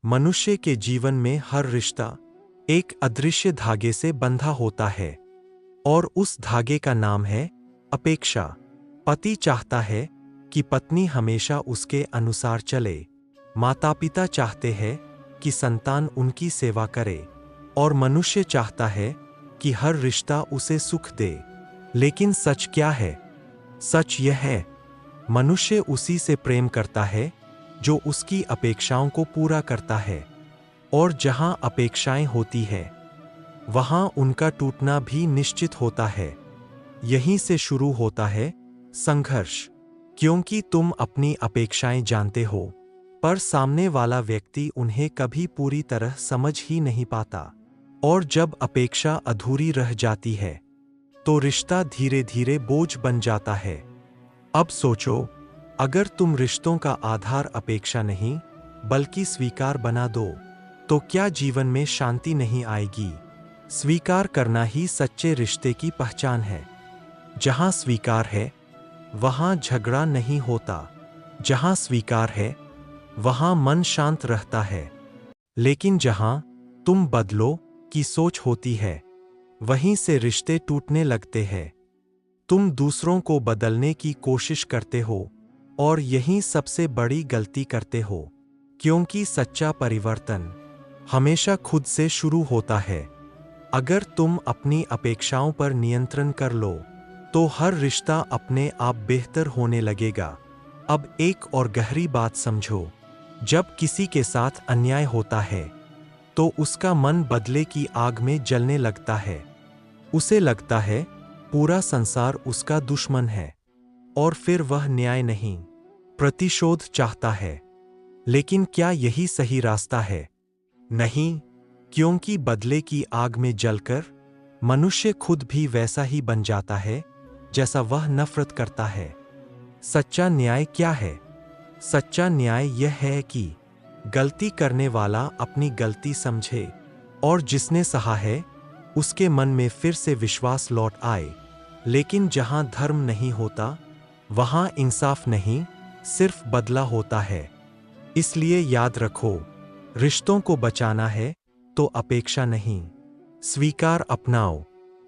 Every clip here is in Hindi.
मनुष्य के जीवन में हर रिश्ता एक अदृश्य धागे से बंधा होता है और उस धागे का नाम है अपेक्षा। पति चाहता है कि पत्नी हमेशा उसके अनुसार चले। माता-पिता चाहते हैं कि संतान उनकी सेवा करे और मनुष्य चाहता है कि हर रिश्ता उसे सुख दे। लेकिन सच क्या है? सच यह है, मनुष्य उसी से प्रेम करता है जो उसकी अपेक्षाओं को पूरा करता है। और जहां अपेक्षाएं होती है, वहां उनका टूटना भी निश्चित होता है। यहीं से शुरू होता है संघर्ष, क्योंकि तुम अपनी अपेक्षाएं जानते हो, पर सामने वाला व्यक्ति उन्हें कभी पूरी तरह समझ ही नहीं पाता। और जब अपेक्षा अधूरी रह जाती है, तो रिश्ता धीरे धीरे बोझ बन जाता है। अब सोचो, अगर तुम रिश्तों का आधार अपेक्षा नहीं, बल्कि स्वीकार बना दो, तो क्या जीवन में शांति नहीं आएगी? स्वीकार करना ही सच्चे रिश्ते की पहचान है। जहां स्वीकार है, वहां झगड़ा नहीं होता। जहां स्वीकार है, वहां मन शांत रहता है। लेकिन जहां तुम बदलो की सोच होती है, वहीं से रिश्ते टूटने लगते हैं। तुम दूसरों को बदलने की कोशिश करते हो और यही सबसे बड़ी गलती करते हो, क्योंकि सच्चा परिवर्तन हमेशा खुद से शुरू होता है। अगर तुम अपनी अपेक्षाओं पर नियंत्रण कर लो, तो हर रिश्ता अपने आप बेहतर होने लगेगा। अब एक और गहरी बात समझो, जब किसी के साथ अन्याय होता है, तो उसका मन बदले की आग में जलने लगता है। उसे लगता है पूरा संसार उसका दुश्मन है, और फिर वह न्याय नहीं, प्रतिशोध चाहता है। लेकिन क्या यही सही रास्ता है? नहीं, क्योंकि बदले की आग में जलकर मनुष्य खुद भी वैसा ही बन जाता है जैसा वह नफरत करता है। सच्चा न्याय क्या है? सच्चा न्याय यह है कि गलती करने वाला अपनी गलती समझे और जिसने सहा है उसके मन में फिर से विश्वास लौट आए। लेकिन जहां धर्म नहीं होता, वहां इंसाफ नहीं, सिर्फ बदला होता है। इसलिए याद रखो, रिश्तों को बचाना है तो अपेक्षा नहीं, स्वीकार अपनाओ।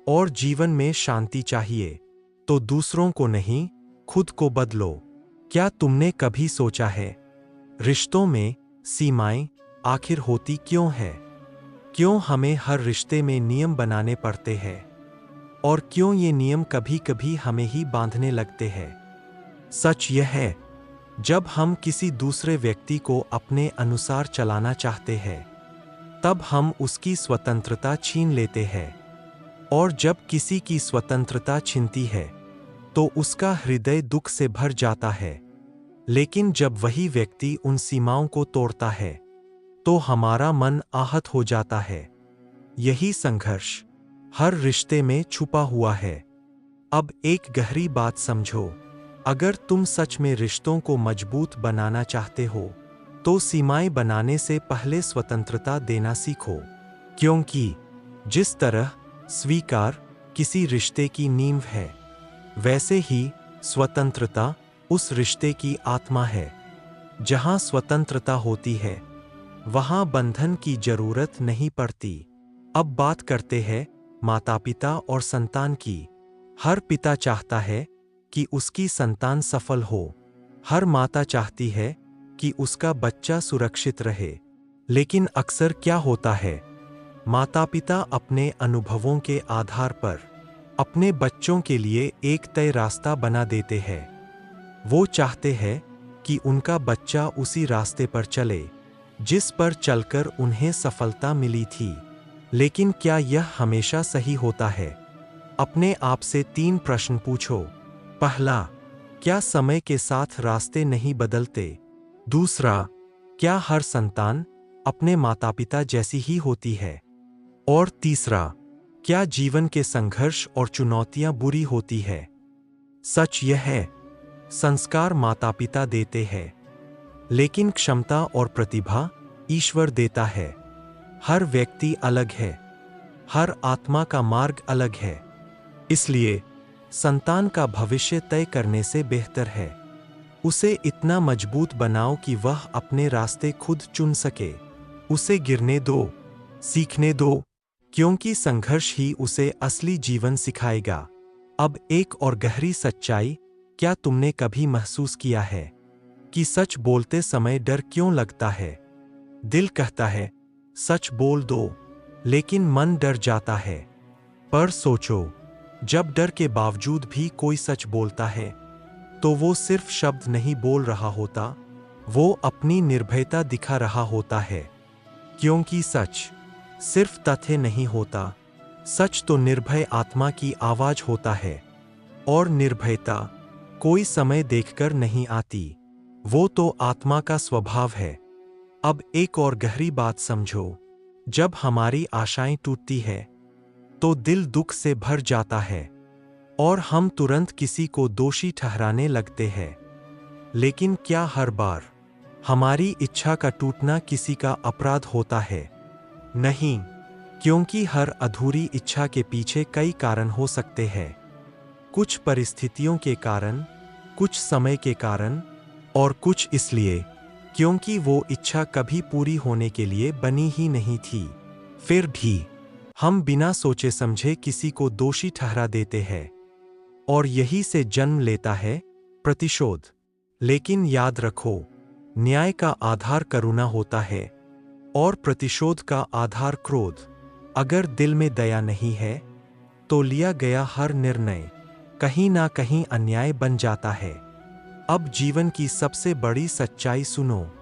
और जीवन में शांति चाहिए तो दूसरों को नहीं, खुद को बदलो। क्या तुमने कभी सोचा है, रिश्तों में सीमाएं आखिर होती क्यों है? क्यों हमें हर रिश्ते में नियम बनाने पड़ते हैं? और क्यों ये नियम कभी कभी हमें ही बांधने लगते हैं? सच यह है, जब हम किसी दूसरे व्यक्ति को अपने अनुसार चलाना चाहते हैं, तब हम उसकी स्वतंत्रता छीन लेते हैं। और जब किसी की स्वतंत्रता छिनती है, तो उसका हृदय दुख से भर जाता है। लेकिन जब वही व्यक्ति उन सीमाओं को तोड़ता है, तो हमारा मन आहत हो जाता है। यही संघर्ष हर रिश्ते में छुपा हुआ है। अब एक गहरी बात समझो, अगर तुम सच में रिश्तों को मजबूत बनाना चाहते हो, तो सीमाएं बनाने से पहले स्वतंत्रता देना सीखो। क्योंकि जिस तरह स्वीकार किसी रिश्ते की नींव है, वैसे ही स्वतंत्रता उस रिश्ते की आत्मा है। जहां स्वतंत्रता होती है, वहां बंधन की जरूरत नहीं पड़ती। अब बात करते हैं माता-पिता और संतान की। हर पिता चाहता है कि उसकी संतान सफल हो। हर माता चाहती है कि उसका बच्चा सुरक्षित रहे। लेकिन अक्सर क्या होता है, माता-पिता अपने अनुभवों के आधार पर अपने बच्चों के लिए एक तय रास्ता बना देते हैं। वो चाहते हैं कि उनका बच्चा उसी रास्ते पर चले जिस पर चलकर उन्हें सफलता मिली थी। लेकिन क्या यह हमेशा सही होता है? अपने आप से 3 प्रश्न पूछो। पहला, क्या समय के साथ रास्ते नहीं बदलते? दूसरा, क्या हर संतान अपने माता-पिता जैसी ही होती है? और तीसरा, क्या जीवन के संघर्ष और चुनौतियां बुरी होती है? सच यह है, संस्कार माता-पिता देते हैं, लेकिन क्षमता और प्रतिभा ईश्वर देता है। हर व्यक्ति अलग है, हर आत्मा का मार्ग अलग है। इसलिए संतान का भविष्य तय करने से बेहतर है उसे इतना मजबूत बनाओ कि वह अपने रास्ते खुद चुन सके। उसे गिरने दो, सीखने दो, क्योंकि संघर्ष ही उसे असली जीवन सिखाएगा। अब एक और गहरी सच्चाई, क्या तुमने कभी महसूस किया है कि सच बोलते समय डर क्यों लगता है? दिल कहता है सच बोल दो, लेकिन मन डर जाता है। पर सोचो, जब डर के बावजूद भी कोई सच बोलता है, तो वो सिर्फ शब्द नहीं बोल रहा होता, वो अपनी निर्भयता दिखा रहा होता है। क्योंकि सच सिर्फ तथ्य नहीं होता, सच तो निर्भय आत्मा की आवाज होता है। और निर्भयता कोई समय देखकर नहीं आती, वो तो आत्मा का स्वभाव है। अब एक और गहरी बात समझो, जब हमारी आशाएं टूटती है, तो दिल दुख से भर जाता है और हम तुरंत किसी को दोषी ठहराने लगते हैं। लेकिन क्या हर बार हमारी इच्छा का टूटना किसी का अपराध होता है? नहीं, क्योंकि हर अधूरी इच्छा के पीछे कई कारण हो सकते हैं। कुछ परिस्थितियों के कारण, कुछ समय के कारण, और कुछ इसलिए क्योंकि वो इच्छा कभी पूरी होने के लिए बनी ही नहीं थी। फिर भी हम बिना सोचे समझे किसी को दोषी ठहरा देते हैं, और यही से जन्म लेता है प्रतिशोध। लेकिन याद रखो, न्याय का आधार करुणा होता है और प्रतिशोध का आधार क्रोध। अगर दिल में दया नहीं है, तो लिया गया हर निर्णय कहीं ना कहीं अन्याय बन जाता है। अब जीवन की सबसे बड़ी सच्चाई सुनो,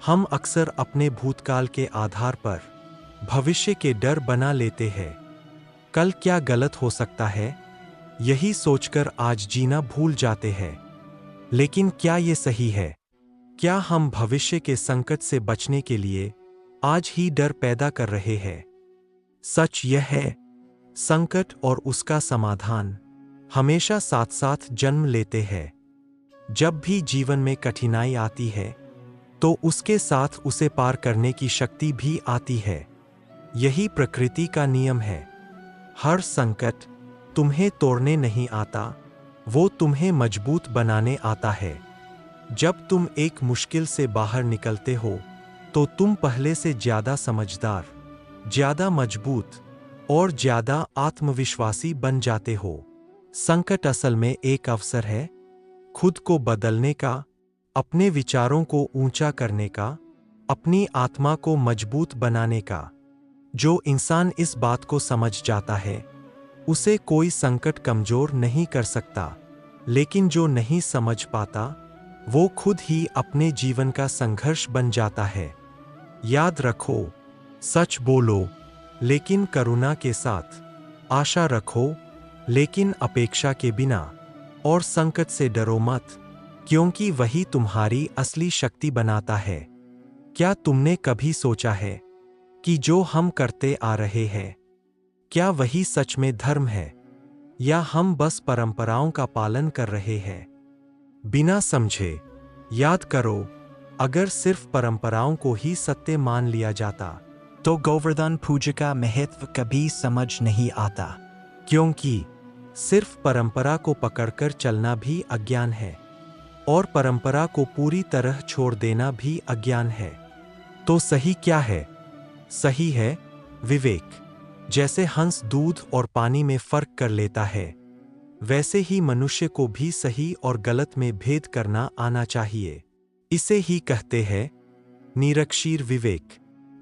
हम अक्सर अपने भूतकाल के आधार पर भविष्य के डर बना लेते हैं। कल क्या गलत हो सकता है, यही सोचकर आज जीना भूल जाते हैं। लेकिन क्या ये सही है? क्या हम भविष्य के संकट से बचने के लिए आज ही डर पैदा कर रहे हैं? सच यह है, संकट और उसका समाधान हमेशा साथ साथ जन्म लेते हैं। जब भी जीवन में कठिनाई आती है, तो उसके साथ उसे पार करने की शक्ति भी आती है। यही प्रकृति का नियम है। हर संकट तुम्हें तोड़ने नहीं आता, वो तुम्हें मजबूत बनाने आता है। जब तुम एक मुश्किल से बाहर निकलते हो, तो तुम पहले से ज्यादा समझदार, ज्यादा मजबूत और ज्यादा आत्मविश्वासी बन जाते हो। संकट असल में एक अवसर है, खुद को बदलने का, अपने विचारों को ऊंचा करने का, अपनी आत्मा को मजबूत बनाने का। जो इंसान इस बात को समझ जाता है, उसे कोई संकट कमजोर नहीं कर सकता। लेकिन जो नहीं समझ पाता, वो खुद ही अपने जीवन का संघर्ष बन जाता है। याद रखो, सच बोलो लेकिन करुणा के साथ, आशा रखो लेकिन अपेक्षा के बिना, और संकट से डरो मत, क्योंकि वही तुम्हारी असली शक्ति बनाता है। क्या तुमने कभी सोचा है कि जो हम करते आ रहे हैं, क्या वही सच में धर्म है, या हम बस परंपराओं का पालन कर रहे हैं बिना समझे? याद करो, अगर सिर्फ परंपराओं को ही सत्य मान लिया जाता, तो गोवर्धन पूजा का महत्व कभी समझ नहीं आता। क्योंकि सिर्फ परंपरा को पकड़कर चलना भी अज्ञान है, और परंपरा को पूरी तरह छोड़ देना भी अज्ञान है। तो सही क्या है? सही है विवेक। जैसे हंस दूध और पानी में फर्क कर लेता है, वैसे ही मनुष्य को भी सही और गलत में भेद करना आना चाहिए। इसे ही कहते हैं निरक्षीर विवेक।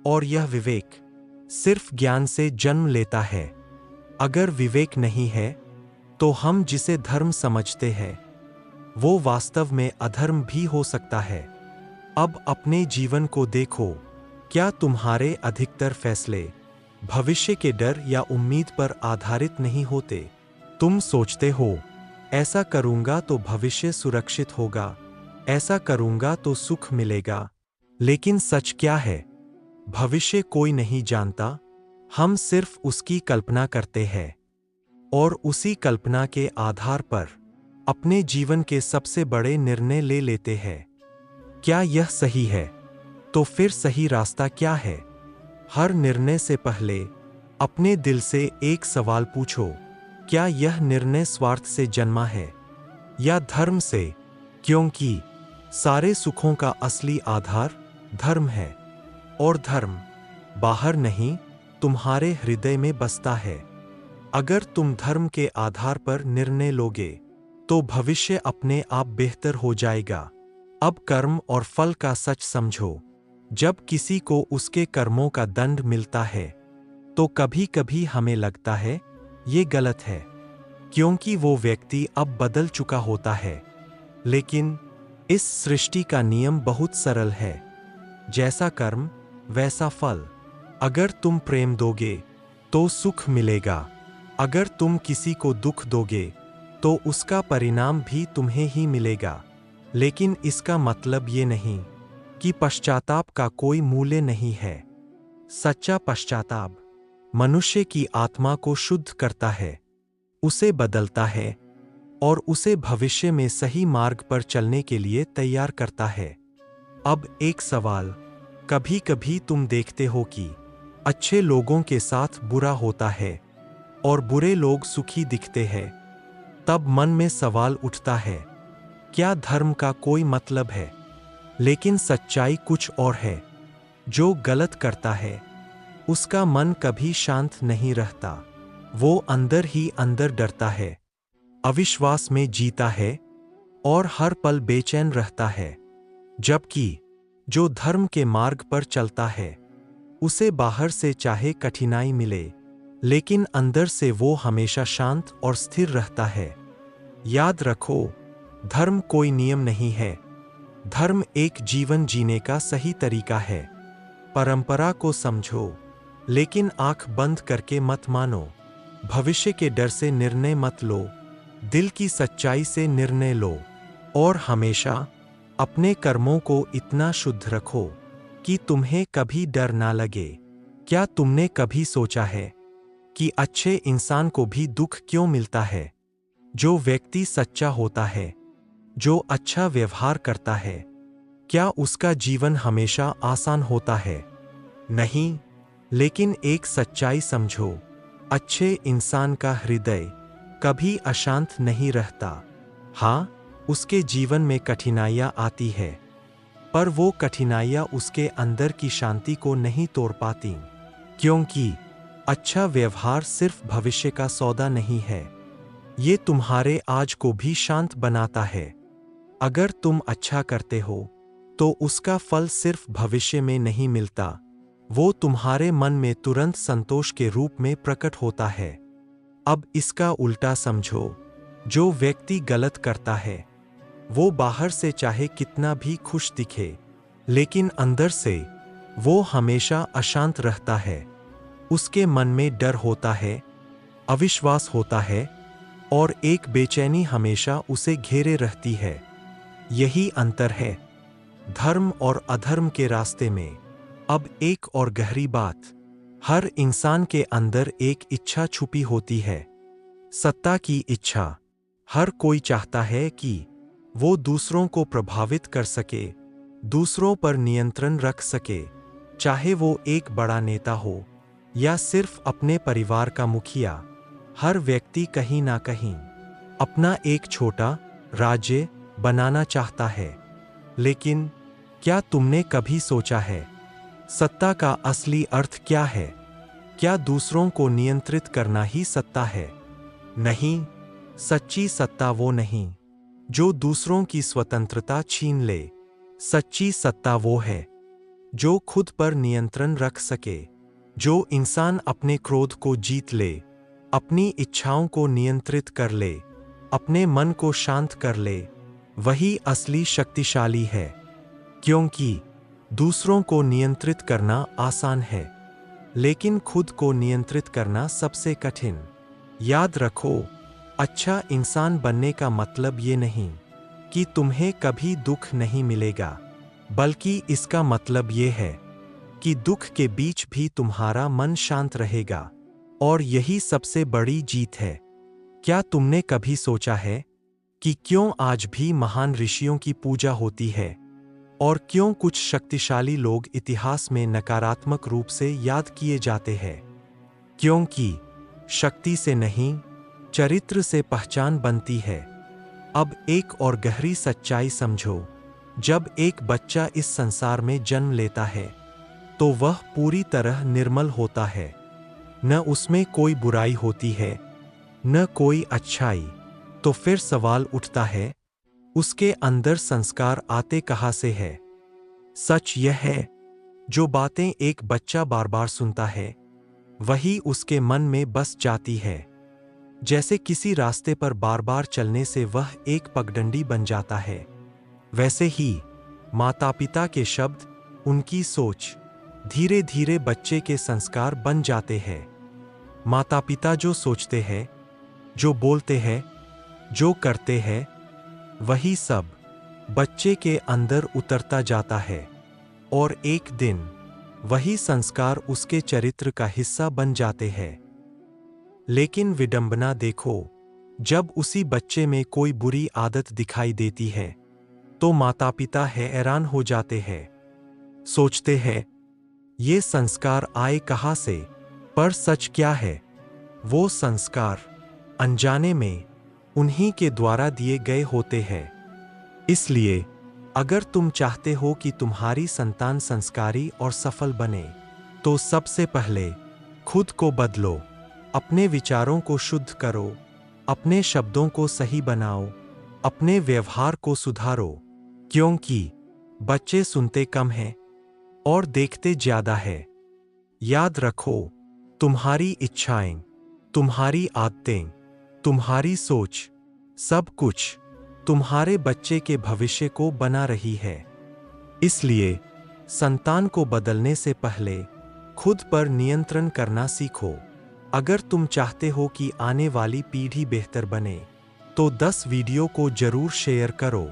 और यह विवेक सिर्फ ज्ञान से जन्म लेता है। अगर विवेक नहीं है, तो हम जिसे धर्म समझते हैं, वो वास्तव में अधर्म भी हो सकता है। अब अपने जीवन को देखो, क्या तुम्हारे अधिकतर फैसले भविष्य के डर या उम्मीद पर आधारित नहीं होते? तुम सोचते हो, ऐसा करूंगा तो भविष्य सुरक्षित होगा, ऐसा करूंगा तो सुख मिलेगा। लेकिन सच क्या है? भविष्य कोई नहीं जानता, हम सिर्फ उसकी कल्पना करते हैं, और उसी कल्पना के आधार पर अपने जीवन के सबसे बड़े निर्णय ले लेते हैं। क्या यह सही है? तो फिर सही रास्ता क्या है? हर निर्णय से पहले अपने दिल से एक सवाल पूछो, क्या यह निर्णय स्वार्थ से जन्मा है या धर्म से? क्योंकि सारे सुखों का असली आधार धर्म है, और धर्म बाहर नहीं, तुम्हारे हृदय में बसता है। अगर तुम धर्म के आधार पर निर्णय लोगे तो भविष्य अपने आप बेहतर हो जाएगा। अब कर्म और फल का सच समझो। जब किसी को उसके कर्मों का दंड मिलता है तो कभी कभी हमें लगता है ये गलत है, क्योंकि वो व्यक्ति अब बदल चुका होता है। लेकिन इस सृष्टि का नियम बहुत सरल है, जैसा कर्म वैसा फल। अगर तुम प्रेम दोगे तो सुख मिलेगा, अगर तुम किसी को दुख दोगे तो उसका परिणाम भी तुम्हें ही मिलेगा। लेकिन इसका मतलब ये नहीं कि पश्चाताप का कोई मूल्य नहीं है। सच्चा पश्चाताप मनुष्य की आत्मा को शुद्ध करता है, उसे बदलता है और उसे भविष्य में सही मार्ग पर चलने के लिए तैयार करता है। अब एक सवाल, कभी कभी तुम देखते हो कि अच्छे लोगों के साथ बुरा होता है और बुरे लोग सुखी दिखते हैं। तब मन में सवाल उठता है, क्या धर्म का कोई मतलब है? लेकिन सच्चाई कुछ और है। जो गलत करता है उसका मन कभी शांत नहीं रहता। वो अंदर ही अंदर डरता है, अविश्वास में जीता है और हर पल बेचैन रहता है। जबकि जो धर्म के मार्ग पर चलता है उसे बाहर से चाहे कठिनाई मिले, लेकिन अंदर से वो हमेशा शांत और स्थिर रहता है। याद रखो, धर्म कोई नियम नहीं है, धर्म एक जीवन जीने का सही तरीका है। परंपरा को समझो, लेकिन आंख बंद करके मत मानो। भविष्य के डर से निर्णय मत लो, दिल की सच्चाई से निर्णय लो। और हमेशा अपने कर्मों को इतना शुद्ध रखो कि तुम्हें कभी डर ना लगे। क्या तुमने कभी सोचा है कि अच्छे इंसान को भी दुख क्यों मिलता है? जो व्यक्ति सच्चा होता है, जो अच्छा व्यवहार करता है, क्या उसका जीवन हमेशा आसान होता है? नहीं। लेकिन एक सच्चाई समझो, अच्छे इंसान का हृदय कभी अशांत नहीं रहता। हाँ, उसके जीवन में कठिनाइयाँ आती है, पर वो कठिनाइयाँ उसके अंदर की शांति को नहीं तोड़ पाती, क्योंकि अच्छा व्यवहार सिर्फ भविष्य का सौदा नहीं है, ये तुम्हारे आज को भी शांत बनाता है। अगर तुम अच्छा करते हो तो उसका फल सिर्फ भविष्य में नहीं मिलता, वो तुम्हारे मन में तुरंत संतोष के रूप में प्रकट होता है। अब इसका उल्टा समझो, जो व्यक्ति गलत करता है वो बाहर से चाहे कितना भी खुश दिखे, लेकिन अंदर से वो हमेशा अशांत रहता है। उसके मन में डर होता है, अविश्वास होता है और एक बेचैनी हमेशा उसे घेरे रहती है। यही अंतर है धर्म और अधर्म के रास्ते में। अब एक और गहरी बात, हर इंसान के अंदर एक इच्छा छुपी होती है, सत्ता की इच्छा। हर कोई चाहता है कि वो दूसरों को प्रभावित कर सके, दूसरों पर नियंत्रण रख सके, चाहे वो एक बड़ा नेता हो या सिर्फ अपने परिवार का मुखिया। हर व्यक्ति कहीं ना कहीं अपना एक छोटा राज्य बनाना चाहता है। लेकिन क्या तुमने कभी सोचा है, सत्ता का असली अर्थ क्या है? क्या दूसरों को नियंत्रित करना ही सत्ता है? नहीं, सच्ची सत्ता वो नहीं जो दूसरों की स्वतंत्रता छीन ले। सच्ची सत्ता वो है जो खुद पर नियंत्रण रख सके। जो इंसान अपने क्रोध को जीत ले, अपनी इच्छाओं को नियंत्रित कर ले, अपने मन को शांत कर ले, वही असली शक्तिशाली है। क्योंकि दूसरों को नियंत्रित करना आसान है, लेकिन खुद को नियंत्रित करना सबसे कठिन। याद रखो, अच्छा इंसान बनने का मतलब ये नहीं कि तुम्हें कभी दुख नहीं मिलेगा, बल्कि इसका मतलब ये है कि दुख के बीच भी तुम्हारा मन शांत रहेगा। और यही सबसे बड़ी जीत है। क्या तुमने कभी सोचा है कि क्यों आज भी महान ऋषियों की पूजा होती है और क्यों कुछ शक्तिशाली लोग इतिहास में नकारात्मक रूप से याद किए जाते हैं? क्योंकि शक्ति से नहीं, चरित्र से पहचान बनती है। अब एक और गहरी सच्चाई समझो, जब एक बच्चा इस संसार में जन्म लेता है तो वह पूरी तरह निर्मल होता है। न उसमें कोई बुराई होती है, न कोई अच्छाई। तो फिर सवाल उठता है, उसके अंदर संस्कार आते कहाँ से है? सच यह है, जो बातें एक बच्चा बार बार सुनता है, वही उसके मन में बस जाती है। जैसे किसी रास्ते पर बार बार चलने से वह एक पगडंडी बन जाता है, वैसे ही माता पिता के शब्द, उनकी सोच, धीरे धीरे बच्चे के संस्कार बन जाते हैं। माता पिता जो सोचते हैं, जो बोलते हैं, जो करते हैं, वही सब बच्चे के अंदर उतरता जाता है और एक दिन वही संस्कार उसके चरित्र का हिस्सा बन जाते हैं। लेकिन विडंबना देखो, जब उसी बच्चे में कोई बुरी आदत दिखाई देती है, तो माता पिता हैरान हो जाते हैं। सोचते हैं, ये संस्कार आए कहाँ से? पर सच क्या है? वो संस्कार अनजाने में उन्हीं के द्वारा दिए गए होते हैं। इसलिए अगर तुम चाहते हो कि तुम्हारी संतान संस्कारी और सफल बने, तो सबसे पहले खुद को बदलो, अपने विचारों को शुद्ध करो, अपने शब्दों को सही बनाओ, अपने व्यवहार को सुधारो। क्योंकि बच्चे सुनते कम हैं और देखते ज्यादा है। याद रखो, तुम्हारी इच्छाएं, तुम्हारी आदतें, तुम्हारी सोच, सब कुछ तुम्हारे बच्चे के भविष्य को बना रही है। इसलिए संतान को बदलने से पहले खुद पर नियंत्रण करना सीखो। अगर तुम चाहते हो कि आने वाली पीढ़ी बेहतर बने, तो 10 वीडियो को जरूर शेयर करो।